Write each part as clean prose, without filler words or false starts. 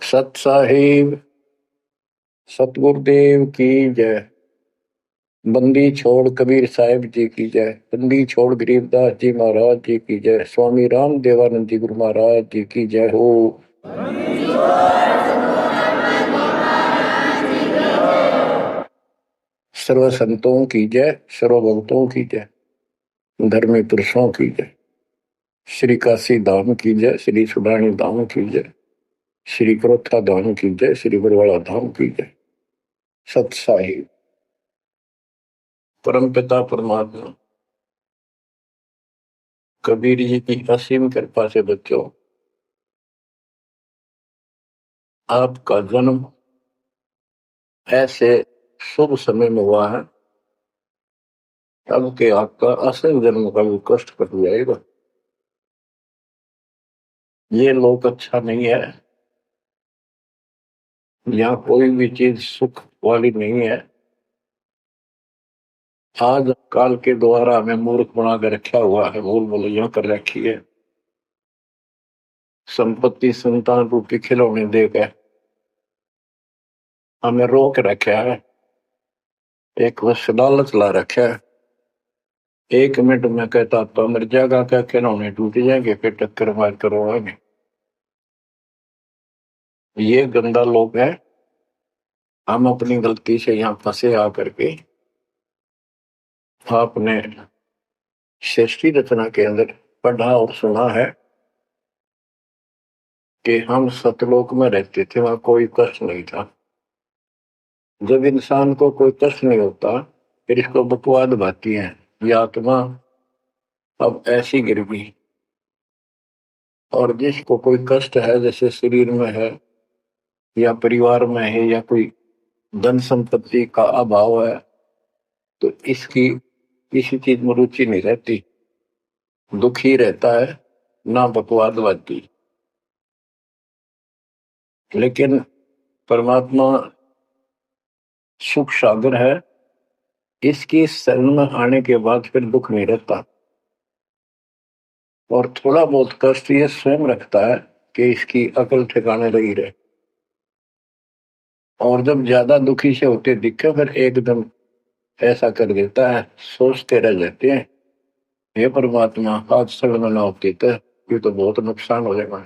सत साहिब सतगुरुदेव की जय। बंदी छोड़ कबीर साहिब जी की जय। बंदी छोड़ गरीबदास जी महाराज जी की जय। स्वामी राम देवानंद जी गुरु महाराज जी की जय हो। सर्व संतों की जय, सर्व भक्तों की जय, धर्मी पुरुषों की जय। श्री काशी धाम की जय, श्री सुडानी धाम की जय, श्री क्रोथा धाम की जय, श्री बरवाड़ा धाम की जय। सत साहिब परम पिता परमात्मा कबीर जी की असीम कृपा से बच्चों, आपका जन्म ऐसे शुभ समय में हुआ है अब के आपका असल जन्म का भी कष्ट कट जाएगा। ये लोक अच्छा नहीं है, यहाँ कोई भी चीज सुख वाली नहीं है। आज काल के द्वारा हमें मूर्ख बना कर रखा हुआ है, भूल भुलैया कर रखी है। संपत्ति संतान रूपी खिलौने देकर हमें रोक रखा है, एक वश लालच ला रखा है। 1 मिनट में कहता तो मर जाएगा, क्या खिलौने टूट जाएंगे, फिर टक्कर मार करवाएंगे। ये गंदा लोग है। हम अपनी गलती से यहाँ फंसे आकर के आपने सृष्टि रचना के अंदर पढ़ा और सुना है कि हम सतलोक में रहते थे, वहां कोई कष्ट नहीं था। जब इंसान को कोई कष्ट नहीं होता फिर इसको बकवाद भाती है, ये आत्मा अब ऐसी गिर गई। और जिसको कोई कष्ट है, जैसे शरीर में है या परिवार में है या कोई धन संपत्ति का अभाव है, तो इसकी किसी चीज में रुचि नहीं रहती, दुखी रहता है, ना बकवादवादी। लेकिन परमात्मा सुख सागर है, इसकी शरण में आने के बाद फिर दुख नहीं रहता। और थोड़ा बहुत कष्ट ये स्वयं रखता है कि इसकी अकल ठिकाने लगी रहे। और जब ज्यादा दुखी से होते दिखे फिर एकदम ऐसा कर देता है, सोचते रह जाते हैं, हे परमात्मा आज शरण ना होती तो ये तो बहुत नुकसान हो जाएगा,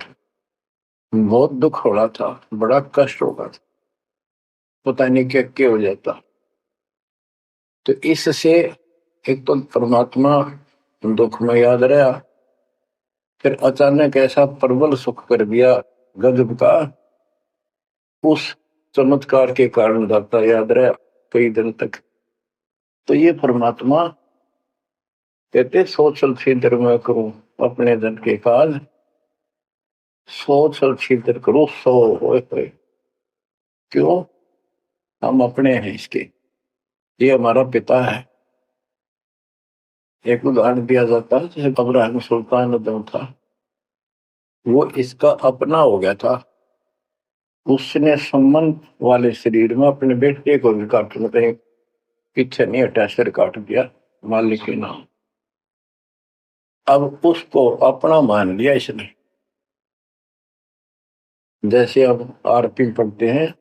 बहुत दुख हो रहा था, बड़ा कष्ट होगा था, पता नहीं क्या क्या हो जाता। तो इससे एक तो परमात्मा दुख में याद रहा, फिर अचानक ऐसा प्रबल सुख कर दिया गजब का, उस चमत्कार के कारण दाता याद रहा कई दिन तक। तो ये परमात्मा कहते सोचल छिद्र में करूं अपने जन के काज, सोचल छिद्र करूं सो होए। क्यों? हम अपने हैं इसके, ये हमारा पिता है। एक उदाहरण दिया जाता है, जैसे अब्राहम सुल्तान था, वो इसका अपना हो गया था। उसने संबंध वाले शरीर में अपने बेटे को भी काटने पे पीछे नहीं हटा, सिर काट दिया मालिक के नाम। अब उसको अपना मान लिया इसने। जैसे अब आरती पढ़ते हैं,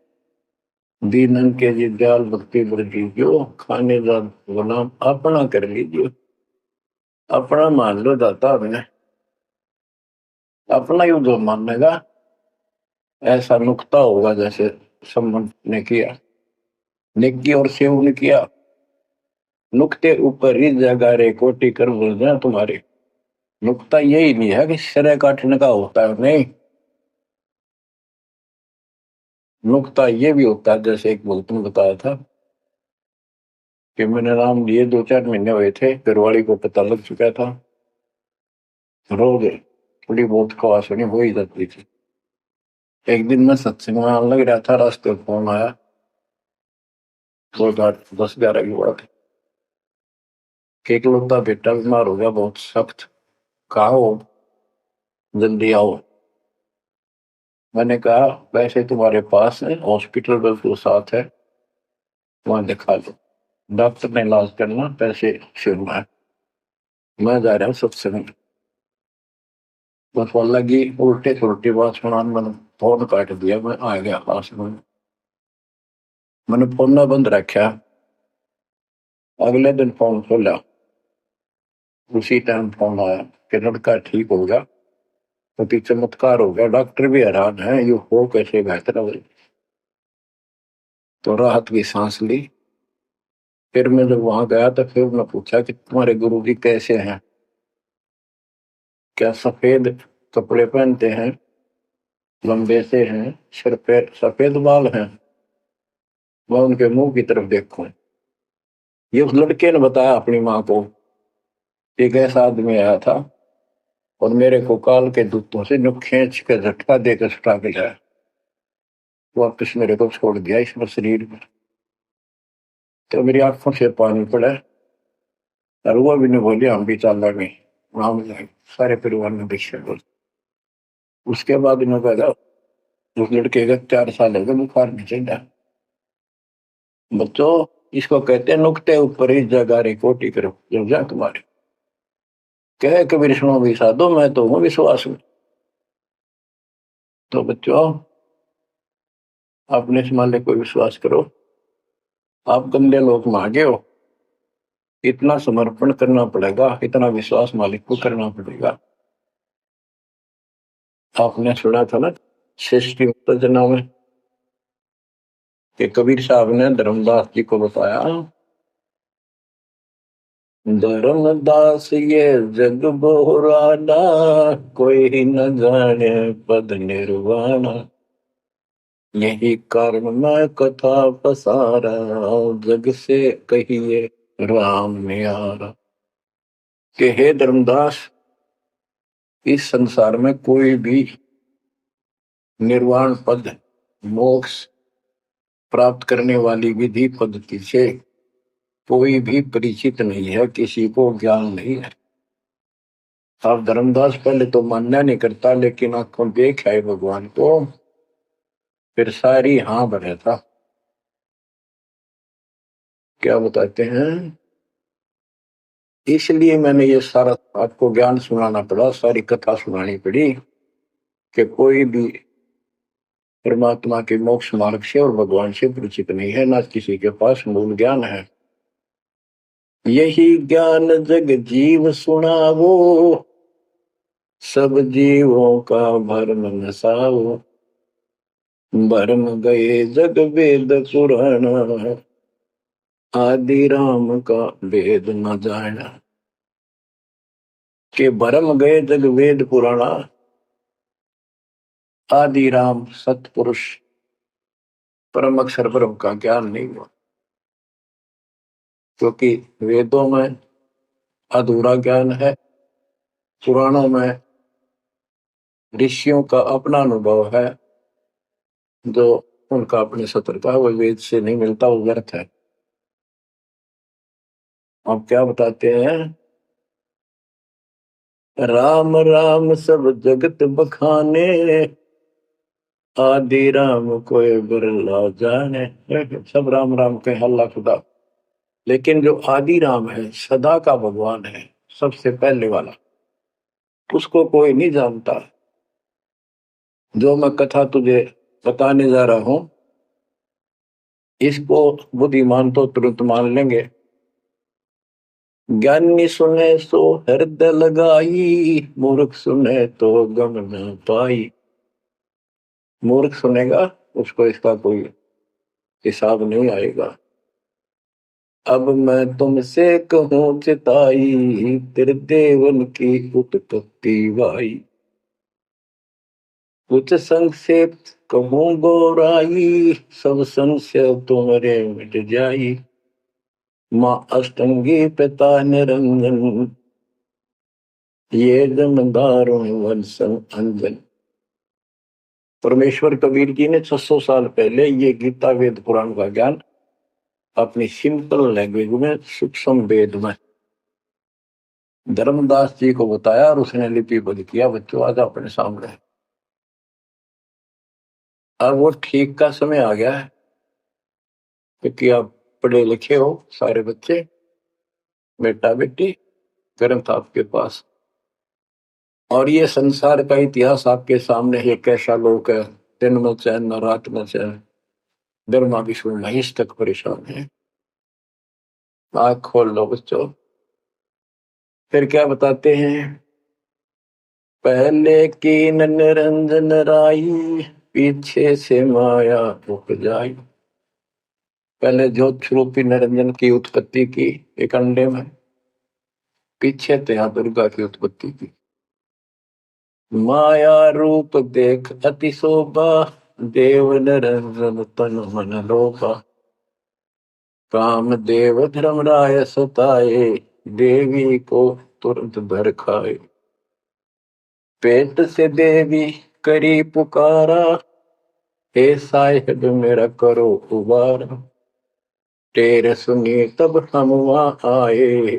दीनन के जी दयाल भक्ति बरजीजियो, खाने का गुलाम अपना कर लीजिए। अपना मान लो दाता, हमने अपना ही जो मानेगा ऐसा नुकता होगा। जैसे संबंध ने किया, नेकी और सेव ने किया, नुकते ऊपर ही जगह रे कोटि कर बोल जाए तुम्हारे। नुकता यही नहीं है कि सिर काटने का होता है, नहीं, नुकता ये भी होता है। जैसे एक भक्त ने बताया था कि मैंने नाम लिए 2-4 महीने हुए थे, घरवाली को पता लग चुका था, रो गए, थोड़ी बहुत खवासनी हो ही जाती थी। एक दिन मैं सत्संग में आने लग रहा था, रास्ते में फोन आया, 10-11 की बात, एक लौता बेटा बीमार हो गया बहुत सख्त, कहा हो, जल्दी आओ। मैंने कहा वैसे तुम्हारे पास है हॉस्पिटल बिल्कुल साथ है, वहां दिखा लो, डॉक्टर ने इलाज करना, पैसे शुरू है, मैं जा रहा हूँ सत्संग। बस वो लगी उल्टे उल्टी बात सुनान, मैंने फोन काट दिया, मैं आ गया पास में, मैंने फोन ना बंद रखा। अगले दिन फोन खोला, उसी टाइम फोन आया कि लड़का ठीक हो गया, तो चमत्कार हो गया, डॉक्टर भी हैरान है, ये हो कैसे बेहतर हो। तो राहत की सांस ली। फिर मैं जब वहां गया तो फिर मैं पूछा कि तुम्हारे गुरुजी कैसे हैं, क्या सफेद कपड़े पहनते हैं, लंबे से हैं, सिर पे सफेद बाल हैं। मैं उनके मुंह की तरफ देखूं, ये उस लड़के ने बताया अपनी माँ को, एक ऐसा आदमी आया था और मेरे को काल के दूतों से नुक खींच के झटका देकर छुटा के लाया, वापस मेरे को छोड़ दिया इस शरीर में। तो मेरी आंखों से पानी पड़ा, और वो भी नहीं बोली हम भी चाल गए वहां में, सारे परिवार में दीक्षा बोल। उसके बाद इन्होंने कहा उस लड़के का 4 साल हो गए बुखार नहीं चढ़ा। बच्चों, इसको कहते हैं नुकते ऊपर ही जगारे कोटि करो जब जा तुम्हारे, कह कबीर सुनो भी साधो मैं तो हूं विश्वास में। तो बच्चों, अपने से मालिक को विश्वास करो। आप गंदे लोग मांगे हो, इतना समर्पण करना पड़ेगा, इतना विश्वास मालिक को करना पड़ेगा। आपने सुना था ना सृष्टि उत्तेजना में कि कबीर साहब ने धर्मदास जी को बताया, धर्मदास ये जग बोराना, कोई न जाने पद निर्वाणा, यही कारण मैं कथा पसारा, जग से कहिए राम न्यारा। कि हे धर्मदास, इस संसार में कोई भी निर्वाण पद, मोक्ष प्राप्त करने वाली विधि पद्धति से कोई भी परिचित नहीं है, किसी को ज्ञान नहीं है। अब धर्मदास पहले तो मानना नहीं करता, लेकिन आंखों देख आए भगवान को, फिर सारी हाँ भरे था। क्या बताते हैं, इसलिए मैंने ये सारा आपको ज्ञान सुनाना पड़ा, सारी कथा सुनानी पड़ी कि कोई भी परमात्मा के मोक्ष मार्ग से और भगवान से परिचित नहीं है, ना किसी के पास मूल ज्ञान है। यही ज्ञान जग जीव सुनावो, सब जीवों का भरम नसावो, भरम गए जग वेद पुराण, आदि राम का वेद न जाना। के भरम गए जग वेद पुराणा, आदि राम सतपुरुष परम अक्षर ब्रह्म का ज्ञान नहीं हुआ, क्योंकि वेदों में अधूरा ज्ञान है, पुराणों में ऋषियों का अपना अनुभव है, जो उनका अपने सत्र का वो वेद से नहीं मिलता, वो व्यर्थ है। अब क्या बताते हैं, राम राम सब जगत बखाने, आदि राम कोई बिरला जाने। सब राम राम के अल्लाह खुदा, लेकिन जो आदि राम है, सदा का भगवान है, सबसे पहले वाला, उसको कोई नहीं जानता। जो मैं कथा तुझे बताने जा रहा हूं, इसको बुद्धिमान तो तुरंत मान लेंगे, ज्ञानी सुने सो हृदय लगाई, मूर्ख सुने तो गम न पाई। मूर्ख सुनेगा, उसको इसका कोई हिसाब नहीं आएगा। अब मैं तुमसे कहूं चिताई, तेरे देवन की उत्पत्ति वाई, कुछ संक्षेप कहूं गौराई, सब संशय तुम्हारे मिट जाई। माँ अष्टंगी पिता निरंजन, ये जन दारुण वंशन अंजन। परमेश्वर कबीर जी ने 600 साल पहले ये गीता वेद पुराण का ज्ञान अपनी सिंपल लैंग्वेज में, सूक्ष्म वेद में धर्मदास जी को बताया, और उसने लिपिबद्ध किया। बच्चों, आज अपने सामने। अब वो ठीक का समय आ गया है, क्योंकि आप पढ़े लिखे हो सारे बच्चे, बेटा बेटी, ग्रंथ आपके पास, और ये संसार का इतिहास आपके सामने है, कैसा लोक है, दिन में चैन न रात में चैन, ब्रह्मा विष्णु महेश तक परेशान है। आँख खोल लो बच्चों। फिर क्या बताते हैं, पहले की निरंजन राई, पीछे से माया उपजाई। पहले ज्योत स्वरूपी निरंजन की उत्पत्ति की एक अंडे में, पीछे त्या दुर्गा की उत्पत्ति की। माया रूप देख अति शोभा, देव निरंजन तन मन लोभा। काम देव धर्मराय सताए, देवी को तुरंत भर खाए। पेट से देवी करी पुकारा, हे साहिब मेरा करो उबारा। तेरे सुनी तब हम वहां आए,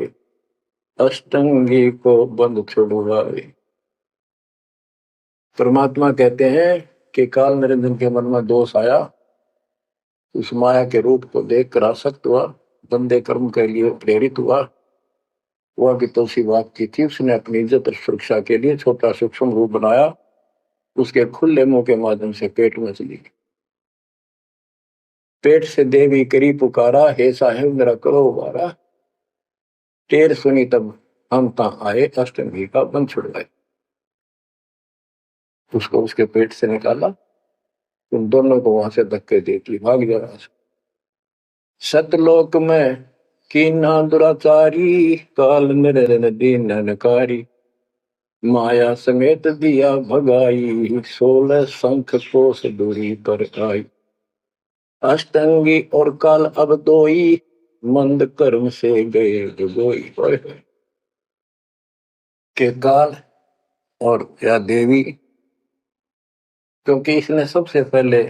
अष्टंगी को बंद छुड़वाए। परमात्मा कहते हैं कि काल निरंजन के मन में दोष आया, उस माया के रूप को देखकर आसक्त हुआ, बंदे कर्म के लिए प्रेरित हुआ। वह की तुलसी बात की थी, उसने अपनी इज्जत और सुरक्षा के लिए छोटा सूक्ष्म रूप बनाया, उसके खुले मुंह के माध्यम से पेट में चली। पेट से देवी करी पुकारा, हे साहिब मेरा करो उबारा। टेर सुनी तब हम ता आए, अष्टंगी का बंध छुड़वाए। उसको उसके पेट से निकाला, उन दोनों को वहां से धक्के देती भाग जाए। सतलोक में कीना दुराचारी, काल निरंजन दीनकारी। माया समेत दिया भगाई, 16 शंख कोस दूरी पर आई। अष्टंगी और काल अब दोई, मंद कर्म से गए डुबोई। के काल और या देवी, क्योंकि इसने सबसे पहले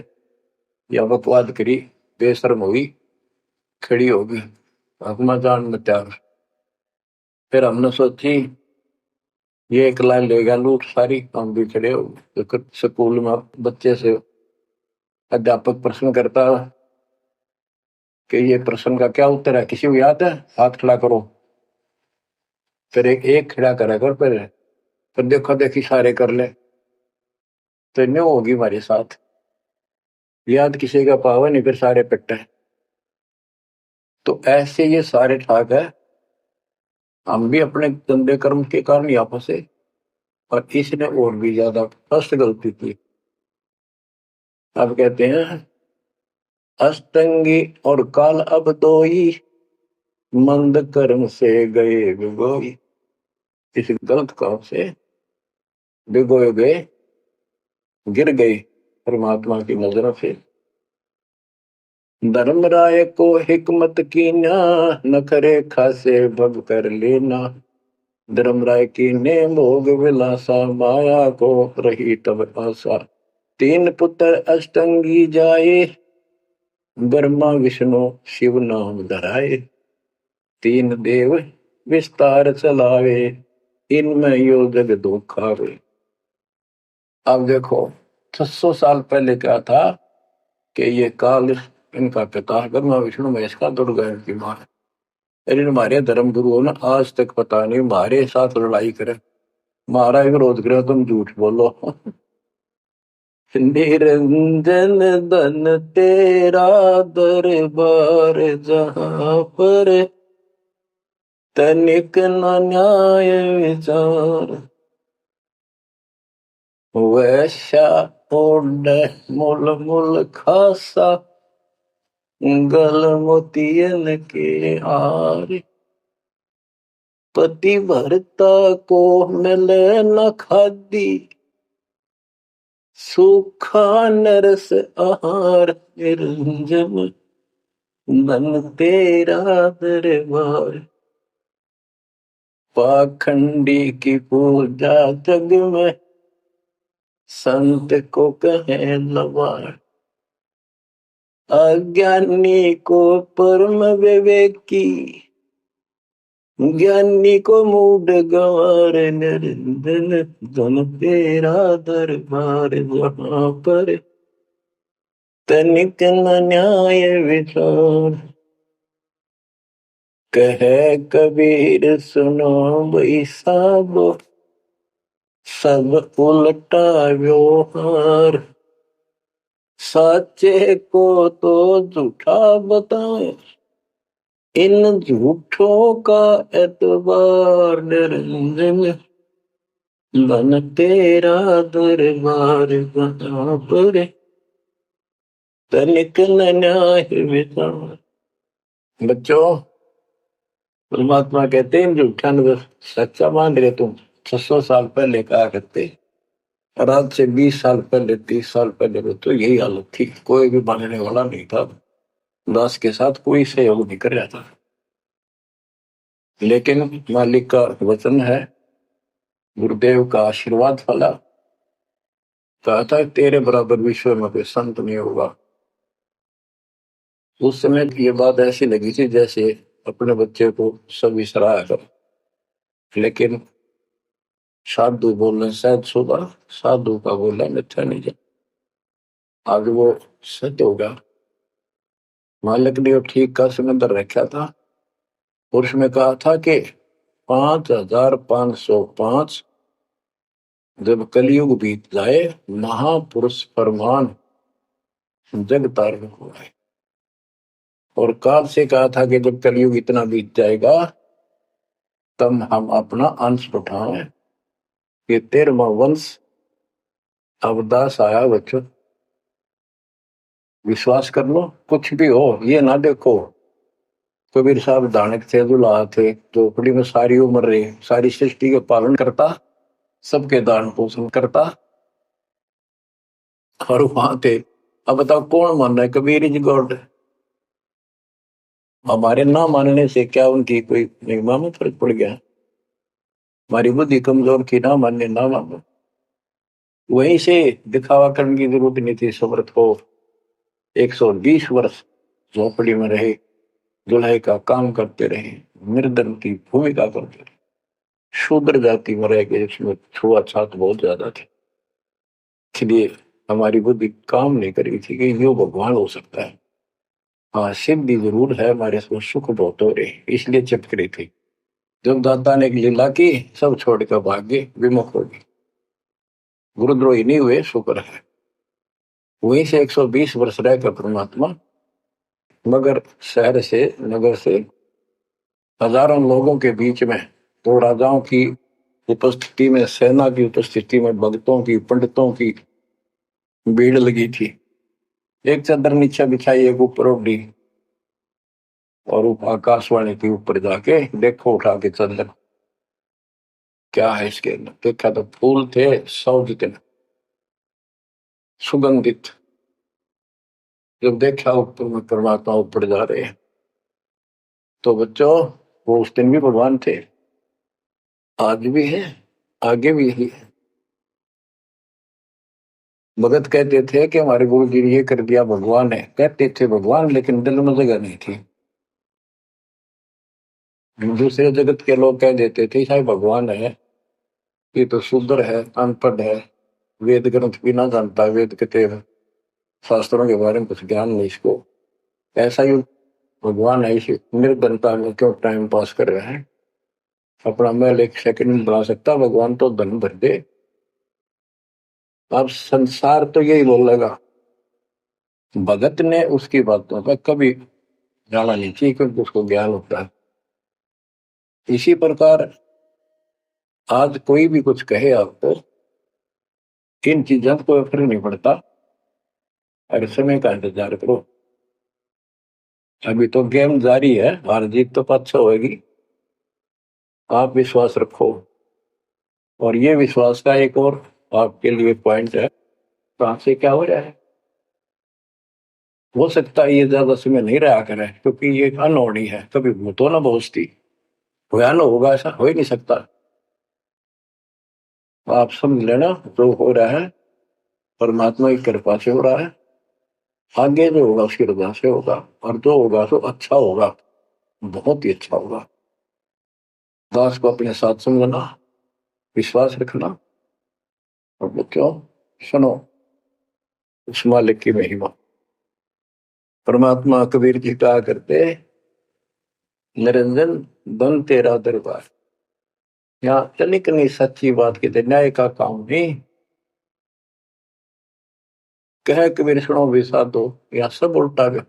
यह बकवाद करी, बेशर्म हुई, खड़ी होगी अपना जान में त्याग। फिर हमने सोची ये एक लाइन लेगा लूट सारी, हम भी खड़े हो। तो स्कूल में बच्चे से अध्यापक प्रश्न करता कि ये प्रश्न का क्या उत्तर है, किसी को याद है, हाथ खड़ा करो। फिर एक खड़ा करा कर, फिर देखो देखी सारे कर ले, तो नहीं होगी हमारे साथ। याद किसी का पावा नहीं, फिर सारे पिट्टे। तो ऐसे ये सारे ठाक है, हम भी अपने गंदे कर्म के कारण यहाँ फंसे, और इसने और भी ज्यादा फर्स्ट गलती की। अब कहते हैं अष्टंगी और काल अब दोई, मंद कर्म से गए विगोई। इस गलत काम से भिगोए गए, गिर गई परमात्मा की नजरों से। धर्मराय को हिकमत की ना, नखरे खासे भग कर लेना। धर्मराय की ने भोग विलासा, माया को रही तब आशा। 3 पुत्र अष्टंगी जाए, ब्रह्मा विष्णु शिव नाम धराए। 3 देव विस्तार चलावे, इनमें यो जग धोखावे। अब देखो 600 साल पहले क्या था कि ये काल इनका पिता ब्रह्मा विष्णु महेश का दुर्गा की मां है। लेकिन हमारे धर्म गुरुओं ने आज तक पता नहीं हमारे साथ लड़ाई करे, हमारा विरोध करे, तुम झूठ बोलो। निरंजन धन तेरा दरबार, जहां पर तनिक न न्याय विचार। वैश्या ओढ़ मुल मुल खासा, गल मोतियन के हार। पति भरता को मिले न खादी, सूखा नरस आहार। निरंजन धन तेरा दरबार, पाखंडी की पूजा जग में, संत को कहे लवार। अज्ञानी को परम विवेकी, ज्ञानी को मूड गंवार। निरंजन धन तेरा दरबार, जहां पर तनिक न न्याय विचार। कहे कबीर सुनो भाई साबो, सब उल्टा व्यवहार। सच्चे को तो झूठा बताए, इन झूठों का एतबार निरंजन, बन तेरा दरबार कहाँ पर तनिक न न्याय विचार। बच्चों, परमात्मा कहते हैं झूठा न सच्चा मान रहे तुम। 600 साल पहले कहा करते, और आज से 20 साल पहले 30 साल पहले तो यही हालत थी, कोई भी मानने वाला नहीं था, दास के साथ कोई सहयोग नहीं कर रहा था। लेकिन मालिक का वचन है, गुरुदेव का आशीर्वाद फला, कहा था तेरे बराबर विश्व में कोई संत नहीं होगा। उस समय ये बात ऐसी लगी थी जैसे अपने बच्चे को सब इसराया कर। लेकिन साधु बोलने शायद सुबह, साधु का बोलना मिथ्या नहीं जा, आगे वो सत्य होगा। मालिक ने ठीक का समंदर रखा था, और उसमें कहा था कि 5505 जब कलयुग बीत जाए, महापुरुष फरमान जग तारण हो गए। और काल से कहा था कि जब कलयुग इतना बीत जाएगा, तब हम अपना अंश उठाएं। ये 13वां वंश अवदास आया बच्चों। विश्वास कर लो, कुछ भी हो ये ना देखो। कबीर साहब दानक थे, दुल्हा थे, झोपड़ी में सारी उम्र रहे, सारी सृष्टि के पालन करता, सबके दान पोषण करता, और वहां थे। अब बताओ कौन मान रहा है कबीर इज गॉड? हमारे ना मानने से क्या उनकी कोई महिमा में फर्क पड़ गया? हमारी बुद्धि कमजोर थी, ना मानने ना मानो। वहीं से दिखावा करने की जरूरत नहीं थी। समर्थ को 120 वर्ष झोपड़ी में रहे, दुल्हे का काम करते रहे, निर्धन की भूमिका करते रहे, शूद्र जाति में रह गए, इसमें छुआछूत बहुत ज्यादा थी। इसलिए हमारी बुद्धि काम नहीं करी थी कि यो भगवान हो सकता है। हाँ, सिद्धि जरूर है, हमारे सुख बहुत हो रहे, इसलिए चिपक रही थी। जब दाता ने एक लीला की, सब छोड़कर भाग गए, विमुख हो गए, गुरुद्रोही नहीं हुए, शुक्र है। वहीं से 120 वर्ष रहकर परमात्मा मगर शहर से, नगर से, हजारों लोगों के बीच में, तो राजाओं की उपस्थिति में, सेना की उपस्थिति में, भक्तों की, पंडितों की भीड़ लगी थी। एक चादर नीचे बिछाई, एक ऊपर ओढ़ी, और आकाशवाणी के ऊपर जाके देखो उठा के चादर, क्या है इसके अंदर? देखा तो फूल थे 100 जितने, सुगंधित। जब देखा ऊपर में परमात्मा ऊपर जा रहे हैं, तो बच्चों वो उस दिन भी भगवान थे, आज भी है, आगे भी यही है। भगत कहते थे कि हमारे गुरु जी ने ये कर दिया, भगवान है। कहते थे भगवान, लेकिन दिल में जगह नहीं थी। दूसरे जगत के लोग कह देते थे शायद भगवान है, ये तो शूद्र है, अनपढ़ है, वेद ग्रंथ भी ना जानता, वेद के शास्त्रों के बारे में कुछ ज्ञान नहीं इसको, ऐसा ही भगवान है, इसी निर्धनता में क्यों टाइम पास कर रहे हैं? अपना महल एक सेकंड में बना सकता, भगवान तो धन भर दे। अब संसार तो यही बोलेगा, भगत ने उसकी बातों पर कभी जाना नहीं चाहिए, क्योंकि उसको ज्ञान होता है। इसी प्रकार आज कोई भी कुछ कहे आपको, इन चीजों को फर्क नहीं पड़ता, अगर समय का इंतजार करो। अभी तो गेम जारी है, हार जीत तो पाछो होगी, आप विश्वास रखो। और ये विश्वास का एक और आपके लिए पॉइंट है, कहां से क्या हो रहा है। हो सकता है ये ज्यादा समय नहीं रहा करे, क्योंकि ये अनहोनी है, कभी तो ना पहुंचती, भयान होगा ऐसा हो ही नहीं सकता। आप समझ लेना, जो हो रहा है परमात्मा की कृपा से हो रहा है, आगे जो होगा उसकी रजा से होगा, और जो होगा तो अच्छा होगा, बहुत ही अच्छा होगा। दास को अपने साथ समझना, विश्वास रखना, और बच्चों सुनो उस मालिक की महिमा। परमात्मा कबीर जी कहा करते, निरंजन बन तेरा दरबार। यहाँ तनिक नहीं सच्ची बात कहते, न्याय का काम नहीं, कह कबीर सुनो भी साधो, या सब उल्टा गया।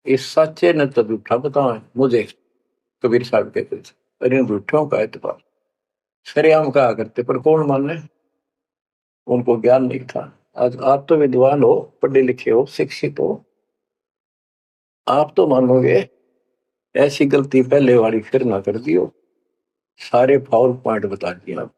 इस सच्चे ने तो झूठा बताओ मुझे, कबीर साहब कहते थे, और इन झूठों का एतबार सरेआम कहा करते, पर कौन माने, उनको ज्ञान नहीं था। आज आप तो विद्वान हो, पढ़े लिखे हो, शिक्षित हो, आप तो मानोगे ऐसी गलती पहले वाली फिर ना कर दियो, सारे फाउल पॉइंट बता दिया।